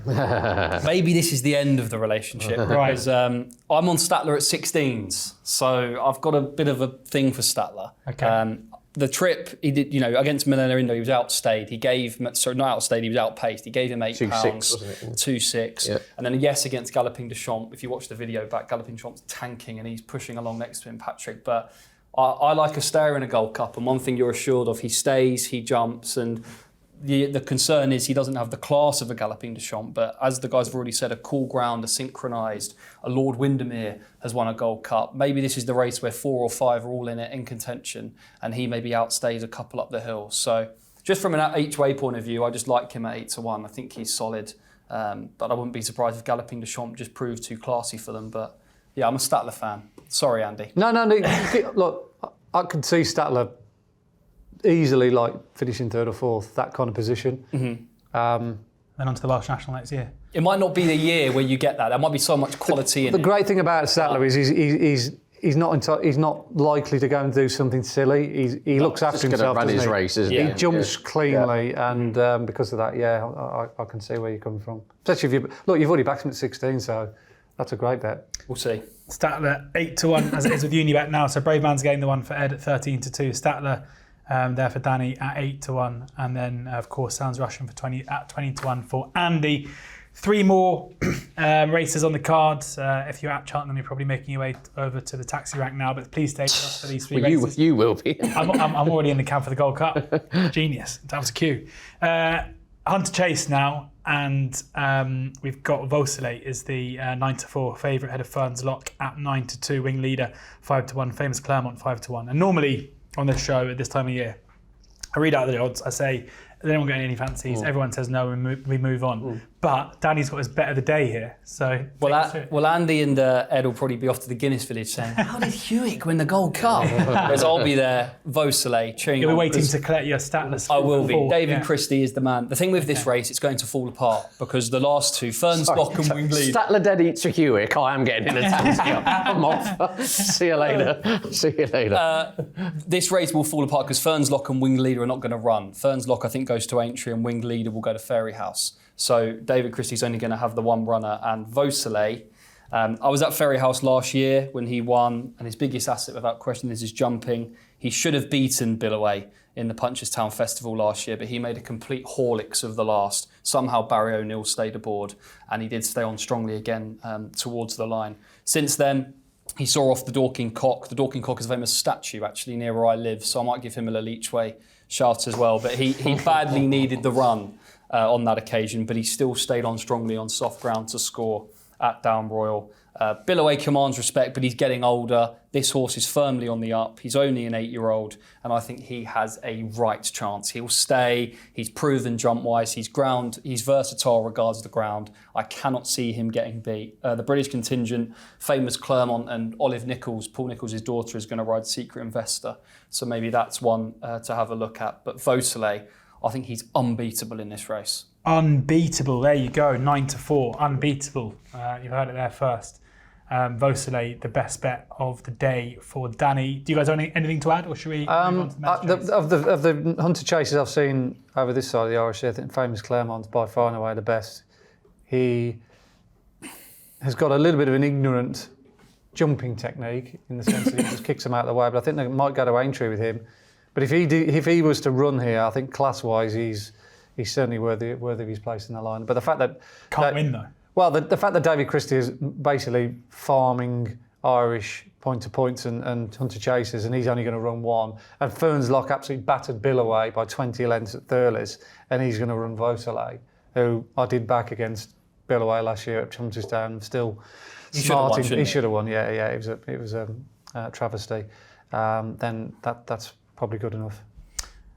Maybe this is the end of the relationship, right? Because I'm on Statler at 16s, so I've got a bit of a thing for Statler. Okay. The trip he did, against Millenarindo, he was outstayed. He was outpaced. He gave him £8, 2.6. Yeah. And then against Galloping Des Champs, if you watch the video back, Galloping Des Champs tanking and he's pushing along next to him, Patrick. But I like a stayer in a Gold Cup, and one thing you're assured of, he stays, he jumps, and the concern is he doesn't have the class of a Galloping Des Champs, but as the guys have already said, a Cool Ground, a Synchronised, a Lord Windermere has won a Gold Cup. Maybe this is the race where 4 or 5 are all in it in contention, and he maybe outstays a couple up the hill. So just from an each way point of view, I just like him at 8-1. I think he's solid, but I wouldn't be surprised if Galloping Des Champs just proved too classy for them. But yeah, I'm a Statler fan. Sorry, Andy. No. Look, I could see Statler easily finishing 3rd or 4th, that kind of position. Then on to the Welsh National next year. It might not be the year where you get that. There might be so much quality in it. The great thing about Statler is he's not likely to go and do something silly. He looks after himself. Run his race, isn't he? He jumps cleanly, and because of that, I can see where you're coming from. Especially if you've already backed him at 16, so that's a great bet. We'll see. Statler 8-1 as it is with Unibet now. So Brave Man's Game, the one for Ed at 13-2. Statler there for Danny at 8-1, and then of course Sounds Russian for 20-1 for Andy. 3 more races on the card. If you're at Cheltenham, you're probably making your way over to the taxi rank now, but please stay with us for these 3 races. You will be. I'm already in the camp for the Gold Cup. Genius. That was a cue. Hunter Chase now, and we've got Vosselay is the 9-4 favourite ahead of Ferns Lock at 9-2, wing leader 5-1, Famous Clermont 5-1. And normally on this show at this time of year, I read out the odds, I say, has anyone got any fancies? Everyone says no, we move on. But Danny's got his bet of the day here. So well, Andy and Ed will probably be off to the Guinness Village saying, how did Hewitt win the Gold Cup? Whereas I'll be there, Vosselay, cheering you'll on. be waiting to collect your stat list. I will be. David Christie is the man. The thing with this race, it's going to fall apart because the last 2, Ferns Lock and Wing Lead. Statler dead eats a Hewitt. I am getting in a taxi. I'm off. See you later. This race will fall apart because Ferns Lock and Wing Leader are not going to run. Ferns Lock, I think, goes to Aintree and Wing Leader will go to Fairy House. So David Christie's only going to have the 1 runner, and Vosselay. I was at Ferry House last year when he won, and his biggest asset without question is his jumping. He should have beaten Billaway in the Punchestown Festival last year, but he made a complete Horlicks of the last. Somehow Barry O'Neill stayed aboard, and he did stay on strongly again towards the line. Since then, he saw off the Dorking Cock. The Dorking Cock is a famous statue actually near where I live, so I might give him a little each way shout as well. But he badly needed the run on that occasion, but he still stayed on strongly on soft ground to score at Down Royal. Billaway commands respect, but he's getting older. This horse is firmly on the up. He's only an 8-year-old, and I think he has a right chance. He'll stay. He's proven jump-wise. He's versatile regards the ground. I cannot see him getting beat. The British contingent, Famous Clermont and Olive Nichols, Paul Nichols' daughter, is going to ride Secret Investor. So maybe that's one to have a look at. But Vosselay, I think he's unbeatable in this race. Unbeatable, there you go, 9-4, unbeatable. You heard it there first. Vosselay, the best bet of the day for Danny. Do you guys have anything to add, or should we move on to the men's chase? Of the Hunter Chases I've seen over this side of the Irish, I think Famous Clermont's by far and away the best. He has got a little bit of an ignorant jumping technique in the sense that he just kicks them out of the way, but I think they might go to Aintree with him. But if he was to run here, I think class-wise he's certainly worthy of his place in the line. But the fact that can't win though. Well, the fact that David Christie is basically farming Irish point-to-points and Hunter Chases, and he's only going to run 1, and Ferns Lock absolutely battered Billaway by 20 lengths at Thurles, and he's going to run Vosselay, who I did back against Billaway last year at Punchestown. Still smart. He should have won. Yeah. It was a travesty. Then that's probably good enough.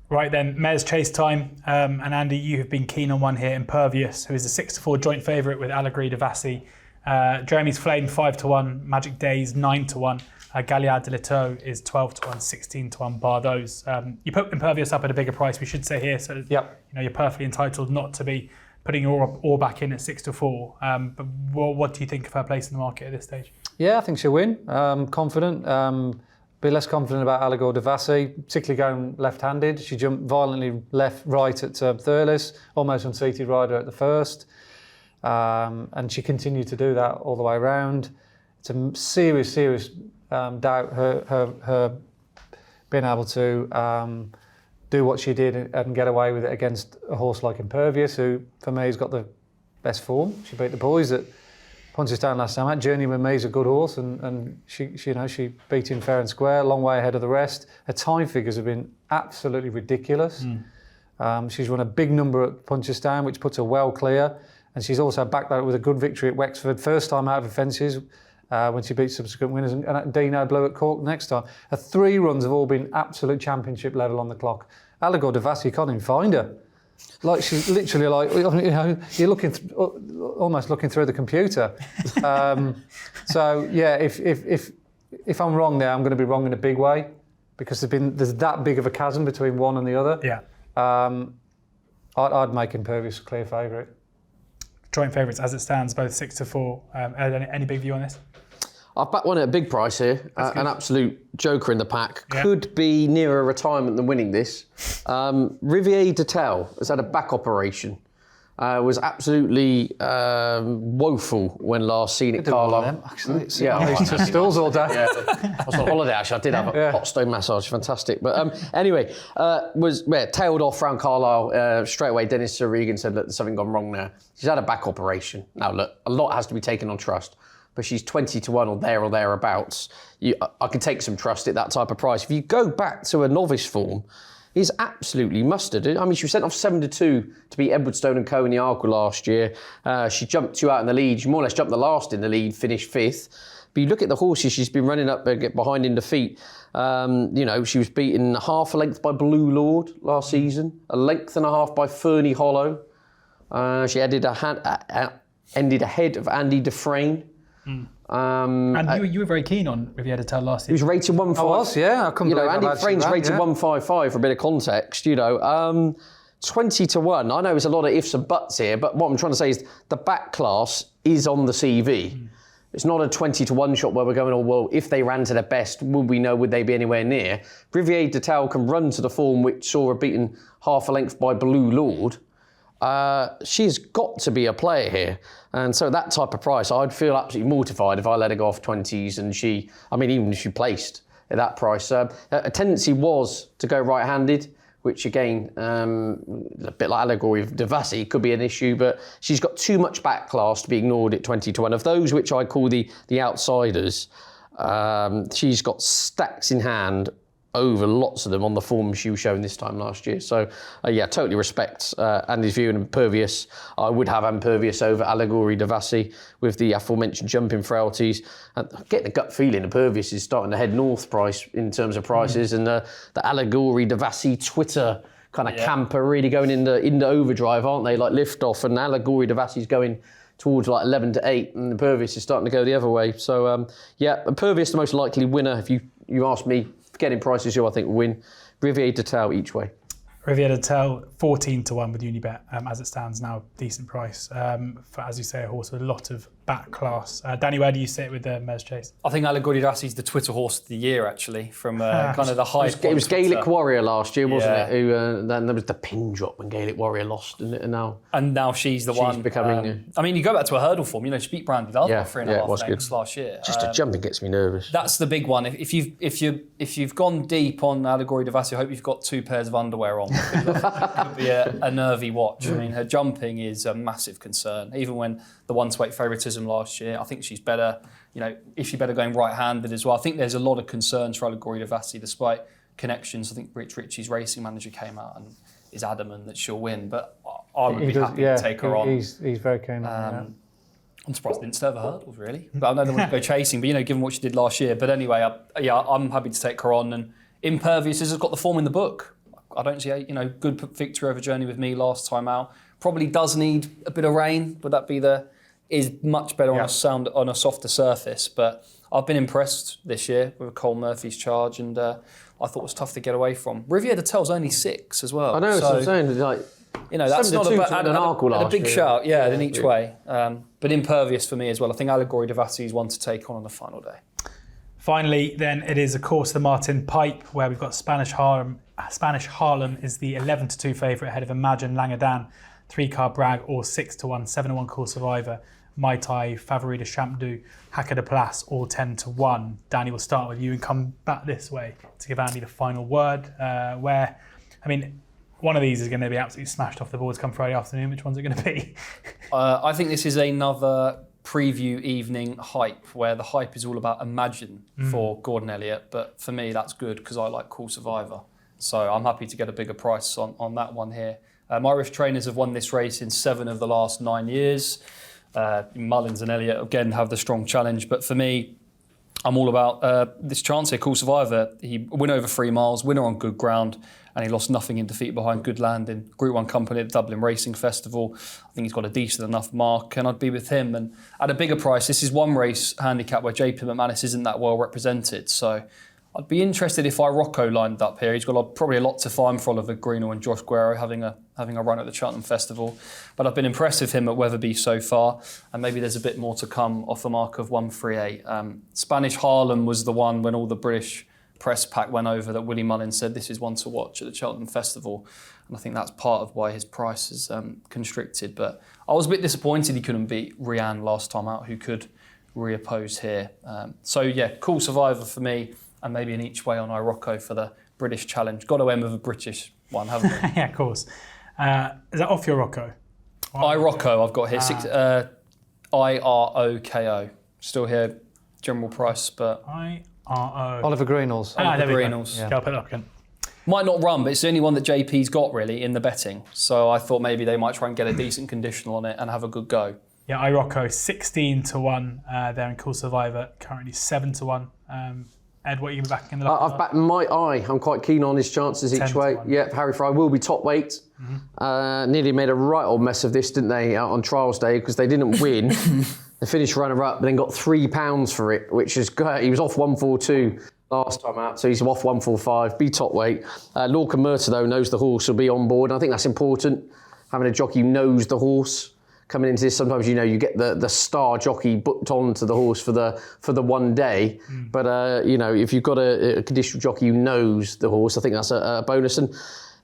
Right then, Mares Chase time. And Andy, you have been keen on one here, Impervious, who is a 6-4 joint favourite with Allegory de Vassy. Jeremy's Flame 5-1, Magic Days 9-1. Galliard de Liteau is 12-1, 16-1, bar those. You put Impervious up at a bigger price, we should say here, so you're perfectly entitled not to be putting your all back in at 6-4. But what do you think of her place in the market at this stage? Yeah, I think she'll win. Confident. Be less confident about Allegory de Vassy, particularly going left-handed. She jumped violently right at Thurles, almost unseated rider at the first. And she continued to do that all the way around. It's a serious doubt her being able to do what she did and get away with it against a horse like Impervious, who for me has got the best form. She beat the boys at Punchestown last time. That Journey with Me is a good horse, and she beat him fair and square, a long way ahead of the rest. Her time figures have been absolutely ridiculous. She's run a big number at Punchestown, which puts her well clear, and she's also backed that with a good victory at Wexford, first time out of the fences when she beat subsequent winners, and Dino Blue at Cork next time. Her 3 runs have all been absolute championship level on the clock. Allegory de Vassy, you can't even find her. Like she's literally you're almost looking through the computer. So yeah, if I'm wrong there, I'm going to be wrong in a big way because there's that big of a chasm between one and the other. Yeah. I'd make Impervious a clear favourite. Joint favourites as it stands, both 6-4. Any big view on this? I've backed one at a big price here, an absolute joker in the pack. Yeah. Could be nearer retirement than winning this. Riviere de Tel has had a back operation. was absolutely woeful when last seen at Carlisle. Actually, Yeah, these two stills all day. Yeah, I was on holiday actually. I did have a hot stone massage, fantastic. But anyway, tailed off round Carlisle straight away. Dennis Sir Regan said, "Look, there's something gone wrong there." She's had a back operation. Now look, a lot has to be taken on trust, but she's 20-1 or thereabouts. I can take some trust at that type of price. If you go back to a novice form, is absolutely mustard. I mean, she was sent off 7-2 to beat Edwardstone and Co in the Arkle last year. She jumped 2 out in the lead. She more or less jumped the last in the lead, finished 5th. But you look at the horses she's been running up behind in defeat. She was beaten half a length by Blue Lord last season, a length and a half by Fernie Hollow. She ended ahead of Andy Dufresne. And you were very keen on Riviera Tell last year. He was rated 1.5. I was, yeah. I couldn't believe Andy how bad she Dufresne's ran, rated 155 for a bit of context. 20-1. I know there's a lot of ifs and buts here, but what I'm trying to say is the back class is on the CV. It's not a 20-1 shot where we're going, oh, well, if they ran to their best, would they be anywhere near? Riviera de Tell can run to the form which saw her beaten half a length by Blue Lord. She's got to be a player here. And so at that type of price, I'd feel absolutely mortified if I let her go off 20s and even if she placed at that price. A tendency was to go right-handed, which again, a bit like Allegory Devassi, could be an issue, but she's got too much back class to be ignored at 20-1. Of those which I call the outsiders, she's got stacks in hand over lots of them on the form she was showing this time last year. So, totally respect Andy's view and Impervious. I would have Impervious over Allegory Devassi with the aforementioned jumping frailties. And getting a gut feeling Impervious is starting to head north price in terms of prices, and the Allegory Devassi Twitter kind of camp are really going into overdrive, aren't they? Like Liftoff, and Allegory Devassi's going towards like 11-8, and Impervious is starting to go the other way. So, Impervious the most likely winner. If you ask me, getting prices who I think will win. Riviera de Tell each way. Riviera de Tell 14-1 with Unibet as it stands now, decent price for, as you say, a horse with a lot of back class. Danny, where do you sit with the Mez Chase? I think Allegory Dassi's the Twitter horse of the year, actually, from kind of the hype. It was Gaelic Warrior last year, wasn't it? Who then there was the pin drop when Gaelic Warrior lost, and now she's the one becoming. You go back to a hurdle form. She beat Brandy Love by 3.5 lengths last year. Just a jumping gets me nervous. That's the big one. If you've gone deep on Allegory Devassi, I hope you've got 2 pairs of underwear on. It could be a nervy watch. Her jumping is a massive concern. Even when the 1-to-8 favouritism last year, I think she's better. If she's better going right-handed as well. I think there's a lot of concerns for Allegory Devassi, despite connections. I think Rich Ritchie's racing manager came out and is adamant that she'll win. But I would be happy to take her on. He's very keen on that. I'm surprised they didn't serve her hurdles, really. But I know they want to go chasing, but given what she did last year. But anyway, I'm happy to take her on. And Impervious has got the form in the book. I don't see good victory over Journey with Me last time out. Probably does need a bit of rain. Would that be is much better on a softer surface. But I've been impressed this year with Cole Murphy's charge, and I thought it was tough to get away from. Riviera de Tell's only 6 as well. I know, so, that's what I'm saying. That's not a big shout, in each way. But Impervious for me as well. I think Allegory Devassi is one to take on the final day. Finally, then, it is, of course, the Martin Pipe, where we've got Spanish Harlem. Spanish Harlem is the 11-2 favourite ahead of Imagine Langadan, 3-car Bragg, or 6-1, 7-1 Cool Survivor, Mai Tai, Favorita Champdu, Hacker de Place, all 10-1. Danny, we'll start with you and come back this way to give Andy the final word. One of these is going to be absolutely smashed off the boards come Friday afternoon. Which one's it going to be? I think this is another preview evening hype, where the hype is all about Imagine for Gordon Elliott. But for me, that's good because I like Cool Survivor. So I'm happy to get a bigger price on that one here. My Irish trainers have won this race in 7 of the last 9 years. Mullins and Elliott, again, have the strong challenge. But for me, I'm all about this chance here, Cool Survivor. He win over 3 miles, winner on good ground, and he lost nothing in defeat behind Good Landing. Group 1 company at the Dublin Racing Festival. I think he's got a decent enough mark, and I'd be with him. And at a bigger price, this is one race handicap where JP McManus isn't that well represented. So I'd be interested if Rocco lined up here. He's got probably a lot to find for Oliver Greenall and Josh Guerrero having a run at the Cheltenham Festival. But I've been impressed with him at Wetherby so far, and maybe there's a bit more to come off the mark of 138. Spanish Harlem was the one when all the British press pack went over that Willie Mullins said this is one to watch at the Cheltenham Festival. And I think that's part of why his price is constricted. But I was a bit disappointed he couldn't beat Rianne last time out, who could reoppose here. So yeah, cool Survivor for me, and maybe an each way on Irocco for the British Challenge. Got to end with a British one, haven't we? Yeah, of course. Is that off your Rocco? Irocco I've got here. IROKO. Still here, general price, but... IRO. Oliver Greenhalgh's. There we Greenhalgh's. go. Yeah. I'll put it up again. Might not run, but it's the only one that JP's got really in the betting. So I thought maybe they might try and get a decent conditional on it and have a good go. Yeah, Irocco 16-1 there in Cool Survivor, currently 7-1. Ed, what are you going to be backing in the I've backed My Eye. I'm quite keen on his chances each way. 10-1. Yeah, Harry Fry will be top weight. Nearly made a right old mess of this, didn't they, out on trials day, because they didn't win. They finished runner-up, but then got £3 for it, which is good. He was off 142 last time out, so he's off 145, be top weight. Lorcan Murta, though, knows the horse, will be on board. And I think that's important, having a jockey who knows the horse. Coming into this, sometimes you get the star jockey booked onto the horse for the one day, but if you've got a conditional jockey who knows the horse, I think that's a bonus. And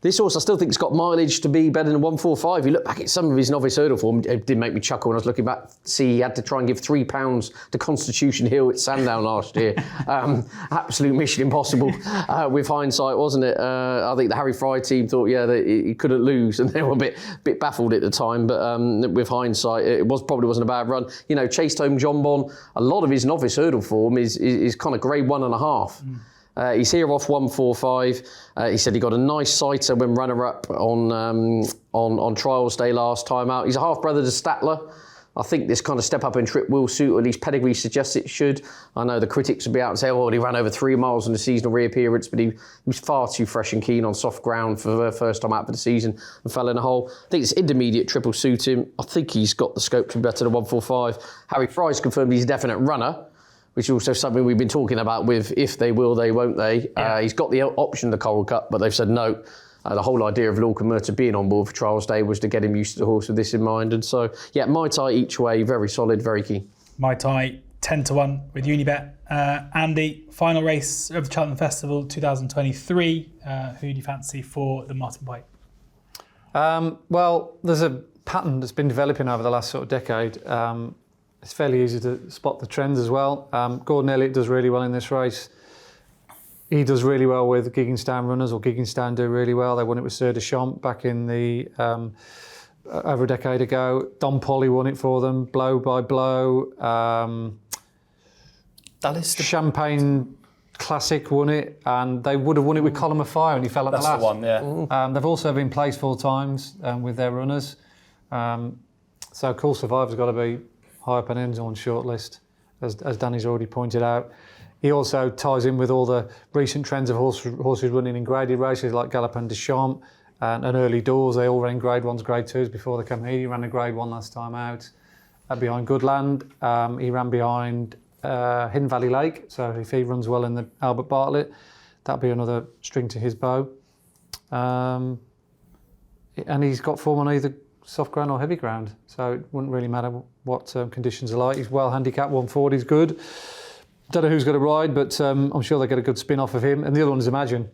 this horse, I still think it's got mileage to be better than 145. You look back at some of his novice hurdle form, it did make me chuckle when I was looking back. See, he had to try and give £3 to Constitution Hill at Sandown last year. Absolute mission impossible with hindsight, wasn't it? I think the Harry Fry team thought, that he couldn't lose, and they were a bit baffled at the time. But with hindsight, it probably wasn't a bad run. Chased home John Bon. A lot of his novice hurdle form is kind of grade 1.5. He's here off 145. He said he got a nice sighter when runner-up on trials day last time out. He's a half-brother to Statler. I think this kind of step up in trip will suit, or at least pedigree suggests it should. I know the critics will be out and say, he ran over 3 miles in the seasonal reappearance, but he was far too fresh and keen on soft ground for the first time out for the season and fell in a hole. I think this intermediate trip will suit him. I think he's got the scope to be better than 145. Harry Fry's confirmed he's a definite runner, which is also something we've been talking about with if they will, they won't they. Yeah. He's got the option of the Coral Cup, but they've said no. The whole idea of Lorcan Murta being on board for trials day was to get him used to the horse with this in mind. And so, My Tai each way, very solid, very keen. My Tai 10-1 with Unibet. Andy, final race of the Cheltenham Festival 2023. Who do you fancy for the Martin Pipe? Well, there's a pattern that's been developing over the last sort of decade. It's fairly easy to spot the trends as well. Gordon Elliott does really well in this race. He does really well with Gigginstown runners, or Gigginstown do really well. They won it with Sir de Champ back in the over a decade ago. Don Polly won it for them, blow by blow. Champagne Classic won it, and they would have won it with Column of Fire, and he fell at the last. That's the one, yeah. They've also been placed 4 times with their runners. So Cool Survivor's got to be high up on Enzo's shortlist, as Danny's already pointed out. He also ties in with all the recent trends of horses running in graded races like Galopin de Champ and early doors. They all ran grade 1s, grade 2s before they came here. He ran a grade 1 last time out behind Goodland. He ran behind Hidden Valley Lake, so if he runs well in the Albert Bartlett, that'll be another string to his bow. And he's got form on either soft ground or heavy ground, so it wouldn't really matter what conditions are like. He's well handicapped, 140 is good. Don't know who's going to ride, but I'm sure they get a good spin off of him. And the other one is Imagine.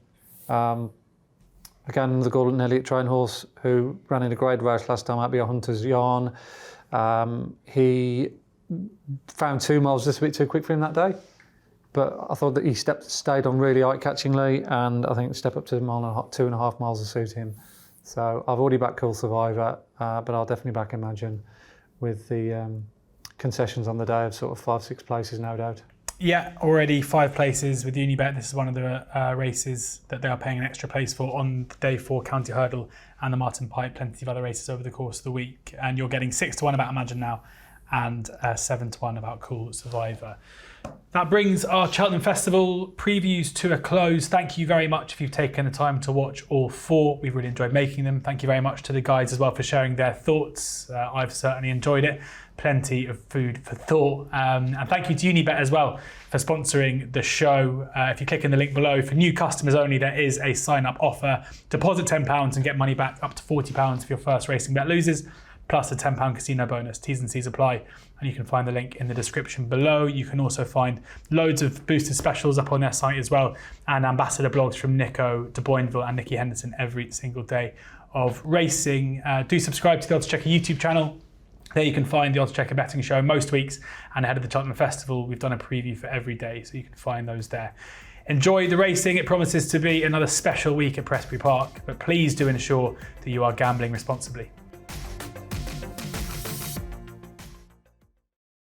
Again, the Gordon Elliott trained horse who ran in a grade race last time out behind Hunter's Yarn. He found 2 miles just a bit too quick for him that day, but I thought that he stayed on really eye-catchingly, and I think step up to 2.5 miles to suit him. So I've already backed Cool Survivor, but I'll definitely back Imagine with the concessions on the day of sort of 5-6 places, no doubt. Yeah, already 5 places with Unibet. This is one of the races that they are paying an extra place for on day 4 County Hurdle and the Martin Pipe. Plenty of other races over the course of the week, and you're getting 6-1 about Imagine now, and 7-1 about Cool Survivor. That brings our Cheltenham Festival previews to a close. Thank you very much if you've taken the time to watch all 4. We've really enjoyed making them. Thank you very much to the guys as well for sharing their thoughts. I've certainly enjoyed it. Plenty of food for thought. And thank you to Unibet as well for sponsoring the show. If you click in the link below, for new customers only, there is a sign-up offer. Deposit £10 and get money back up to £40 if your first racing bet loses. plus a £10 casino bonus. T's and C's apply, and you can find the link in the description below. You can also find loads of boosted specials up on their site as well, and ambassador blogs from Nico de Boinville and Nicky Henderson every single day of racing. Do subscribe to the Oddschecker YouTube channel. There you can find the Oddschecker betting show most weeks, and ahead of the Cheltenham Festival, we've done a preview for every day, so you can find those there. Enjoy the racing. It promises to be another special week at Prestbury Park, but please do ensure that you are gambling responsibly.